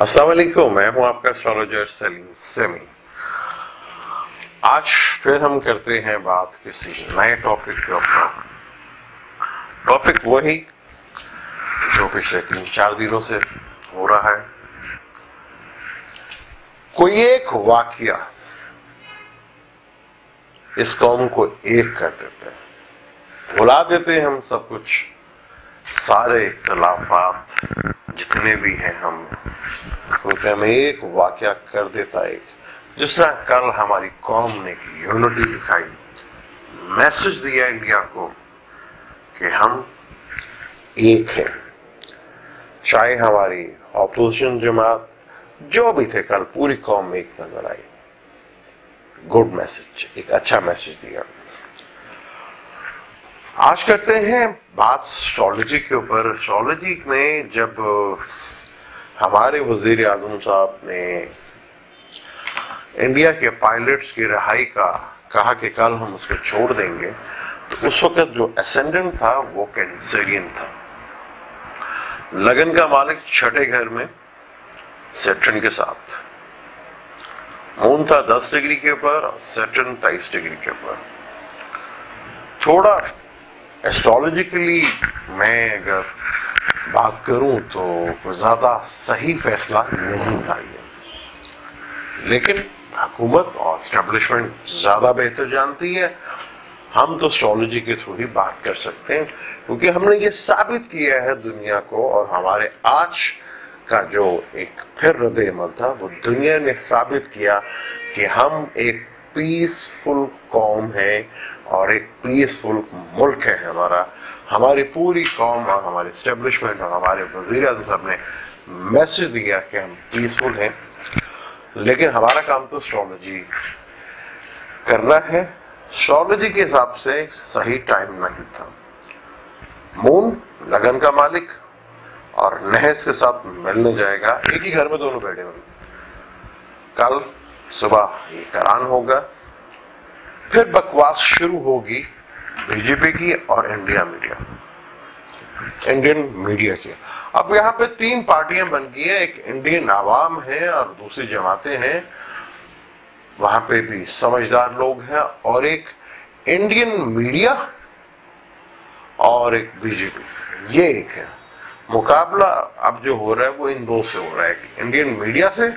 अस्सलाम वालेकुम, मैं हूं आपका एस्ट्रोलॉजर सलीम सेमी। आज फिर हम करते हैं बात किसी नए टॉपिक के ऊपर। टॉपिक वही जो पिछले 3-4 दिनों से हो रहा है। कोई एक वाकया इस कौम को एक कर देता है, भुला देते हैं हम सब कुछ, सारे इख्तलाफात जितने भी हैं हम उनके हमें एक वाकया कर देता है। जिस तरह कल हमारी कौम ने की यूनिटी दिखाई, मैसेज दिया इंडिया को कि हम एक हैं। चाहे हमारी ऑपोजिशन जमात जो भी थे, कल पूरी कौम एक नजर आई। गुड मैसेज, एक अच्छा मैसेज दिया। आज करते हैं बात एस्ट्रोलॉजी के ऊपर। एस्ट्रोलॉजी में जब हमारे वजीर आजम साहब ने इंडिया के पायलट्स की रिहाई का कहा कि कल हम उसको छोड़ देंगे, तो उस वक्त जो असेंडेंट था वो कैंसरियन था। लगन का मालिक छठे घर में सैटर्न के साथ, मून था 10 डिग्री के ऊपर, सैटर्न 23 डिग्री के ऊपर। थोड़ा एस्ट्रोलॉजिकली मैं अगर बात करूं तो ज्यादा सही फैसला नहीं था ये, लेकिन हुकूमत और एस्टेब्लिशमेंट ज्यादा बेहतर जानती है। हम तो एस्ट्रोलॉजी के थ्रू ही बात कर सकते हैं, क्योंकि हमने ये साबित किया है दुनिया को, और हमारे आज का जो एक फिर रद्द अमल था वो दुनिया ने साबित किया कि हम एक पीसफुल कौम है और एक पीसफुल मुल्क है हमारा। हमारी पूरी कौम और हमारे एस्टेब्लिशमेंट और हमारे वज़ीर आज़म साहब ने मैसेज दिया कि हम पीसफुल हैं, लेकिन हमारा काम तो एस्ट्रोलॉजी करना है। एस्ट्रोलॉजी के हिसाब से सही टाइम नहीं था। मून लगन का मालिक और नहस के साथ मिलने जाएगा, एक ही घर में दोनों बैठे हुए। कल सुबह ये करान होगा, फिर बकवास शुरू होगी बीजेपी की और इंडियन मीडिया की। अब यहाँ पे 3 पार्टियां बन गई हैं, एक इंडियन आवाम है और दूसरी जमातें हैं, वहां पे भी समझदार लोग हैं, और एक इंडियन मीडिया और एक बीजेपी। ये एक है मुकाबला अब जो हो रहा है वो इन दो से हो रहा है, इंडियन मीडिया से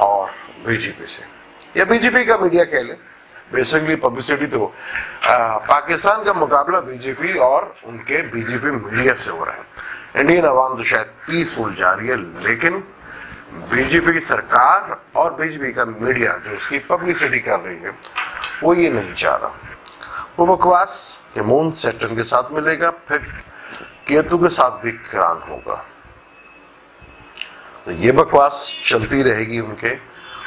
और बीजेपी से, या बीजेपी का मीडिया कह ले, बेसिकली पब्लिसिटी। तो पाकिस्तान का मुकाबला बीजेपी और उनके बीजेपी मीडिया से हो रहा है। इंडियन अवाम तो शायद पीसफुल जा रही है, लेकिन बीजेपी की सरकार और बीजेपी का मीडिया जो उसकी पब्लिसिटी कर रही है वो ये नहीं चाह रहा। वो बकवास कि मून सैटर्न के साथ मिलेगा, फिर केतु के साथ भी करान होगा, तो ये बकवास चलती रहेगी उनके।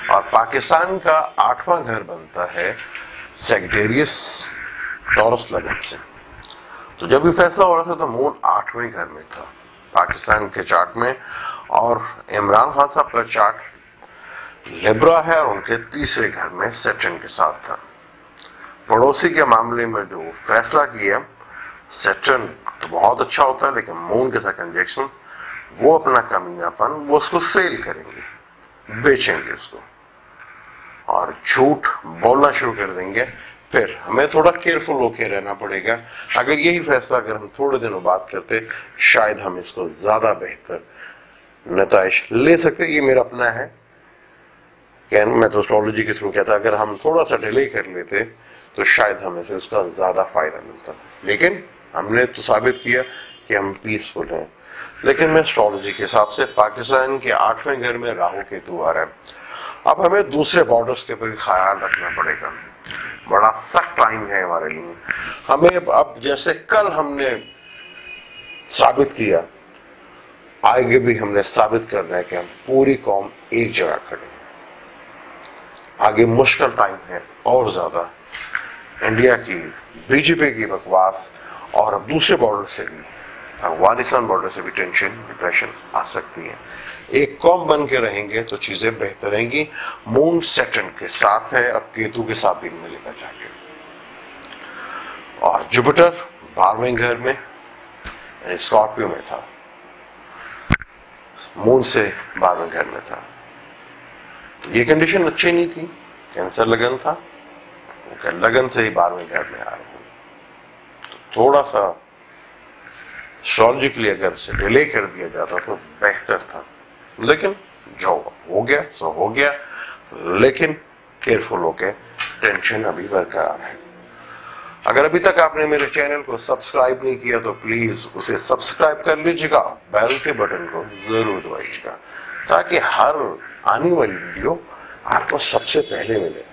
और पाकिस्तान का 8वां घर बनता है सेक्टेरियस टॉरस लगन से। तो जब भी फैसला हो रहा था तो मून 8वें घर में था पाकिस्तान के चार्ट में, और इमरान खान साहब का चार्ट लिब्रा है और उनके 3रे घर में सैटर्न के साथ था। पड़ोसी के मामले में जो फैसला किया, सैटर्न तो बहुत अच्छा होता है, लेकिन मून के साथ कंजक्शन, वो अपना कमीनापन वो उसको सेल करेंगे, बेचेंगे उसको, और झूठ बोलना शुरू कर देंगे। फिर हमें थोड़ा केयरफुल होकर रहना पड़ेगा। अगर यही फैसला अगर हम थोड़े दिनों बाद करते, शायद हम इसको ज्यादा बेहतर नताइज ले सकते। ये मेरा अपना है, मैं तो एस्ट्रोलॉजी के थ्रू कहता, अगर हम थोड़ा सा डिले कर लेते तो शायद हमें से उसका ज्यादा फायदा मिलता। लेकिन हमने तो साबित किया कि हम पीसफुल हैं। लेकिन मैं एस्ट्रोलॉजी के हिसाब से पाकिस्तान के 8वें घर में राहु केतु आ रहा है। अब हमें दूसरे बॉर्डर्स के ऊपर ख्याल रखना पड़ेगा। बड़ा सख्त टाइम है हमारे लिए। हमें अब जैसे कल हमने साबित किया, आगे भी हमने साबित करना है कि हम पूरी कौम एक जगह खड़े हैं। आगे मुश्किल टाइम है और ज्यादा। इंडिया की बीजेपी की बकवास और अब दूसरे बॉर्डर से भी, अफगानिस्तान बॉर्डर से भी टेंशन डिप्रेशन आ सकती है। एक कौम बन के रहेंगे तो चीजें बेहतर रहेंगी। मून सैटर्न के साथ है और केतु के साथ भी मिलेगा जाके, और जुपिटर 12वें घर में स्कॉर्पियो में था। मून से 12वें घर में था। तो ये कंडीशन अच्छी नहीं थी, कैंसर लगन था, लगन से ही 12वें घर में आ रहे हैं। तो थोड़ा सा एस्ट्रोलॉजिकली अगर से डिले कर दिया जाता तो बेहतर था, लेकिन जो हो गया सो हो गया। लेकिन केयरफुल होके, टेंशन अभी बरकरार है। अगर अभी तक आपने मेरे चैनल को सब्सक्राइब नहीं किया तो प्लीज उसे सब्सक्राइब कर लीजिएगा, बेल के बटन को जरूर दबाइएगा, ताकि हर आने वाली वीडियो आपको सबसे पहले मिले।